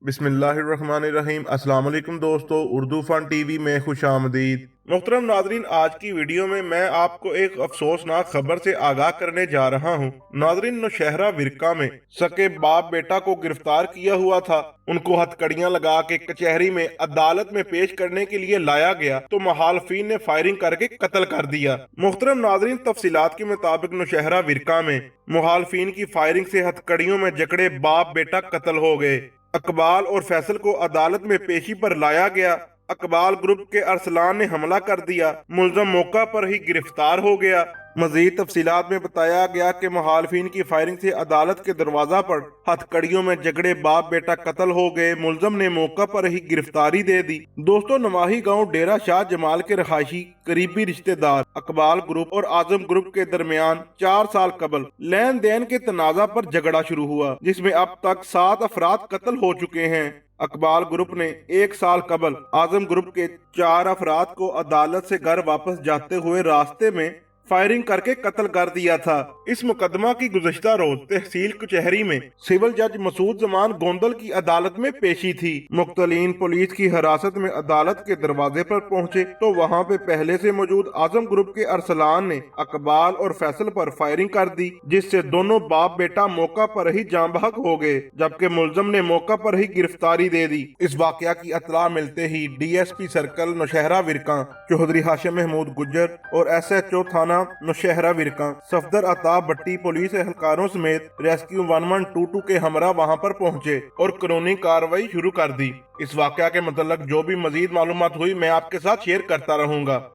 बिस्मिल्लाहिर्रहमानिर्रहीम। अस्सलाम वालेकुम दोस्तों, उर्दू फन टीवी में खुश आमदीद। मोहतरम नाजरीन, आज की वीडियो में मैं आपको एक अफसोसनाक खबर से आगाह करने जा रहा हूँ। नाजरीन, नौशहरा विरका में सके बाप बेटा को गिरफ्तार किया हुआ था। उनको हथकड़ियां लगा के कचहरी में अदालत में पेश करने के लिए लाया गया तो मुखालफिन ने फायरिंग करके कत्ल कर दिया। मोहतरम नाजरीन, तफसीलात के मुताबिक नौशहरा विरका में मुखालफिन की फायरिंग से हथकड़ियों में जकड़े बाप बेटा कत्ल हो गए। अकबाल और फैसल को अदालत में पेशी पर लाया गया। अकबाल ग्रुप के अरसलान ने हमला कर दिया। मुलजम मौका पर ही गिरफ्तार हो गया। मजीद तफसीलात में बताया गया कि मुखालफिन की फायरिंग से अदालत के दरवाजा पर हथकड़ियों में जगड़े बाप बेटा कत्ल हो गए। मुलजम ने मौका पर ही गिरफ्तारी दे दी। दोस्तों, नवाही गांव डेरा शाह जमाल के रहायशी करीबी रिश्तेदार अकबाल ग्रुप और आजम ग्रुप के दरमियान 4 साल कबल लेन देन के तनाजा पर झगड़ा शुरू हुआ, जिसमें अब तक 7 अफराद कत्ल हो चुके हैं। अकबाल ग्रुप ने 1 साल कबल आजम ग्रुप के 4 अफराद को अदालत से घर वापस जाते हुए रास्ते में फायरिंग करके कत्ल कर दिया था। इस मुकदमा की गुज़श्ता रोज तहसील कचहरी में सिविल जज मसूद जमान गोंदल की अदालत में पेशी थी। मुख्तलीन पुलिस की हिरासत में अदालत के दरवाजे पर पहुंचे तो वहां पे पहले से मौजूद आजम ग्रुप के अरसलान ने अकबाल और फैसल पर फायरिंग कर दी, जिससे दोनों बाप बेटा मौका पर ही जाँ बहक हो गए, जबकि मुलजम ने मौका पर ही गिरफ्तारी दे दी। इस वाकया की इत्तला मिलते ही DSP सर्कल नौशहरा विरका चौधरी हाशिम महमूद गुज्जर और SHO थाना नौशहरा विरका सफदर अताब भट्टी पुलिस एहलकारों समेत रेस्क्यू 1122 के हमरा वहां पर पहुंचे और कानूनी कार्रवाई शुरू कर दी। इस वाकया के मतलब जो भी मजीद मालूमात हुई मैं आपके साथ शेयर करता रहूंगा।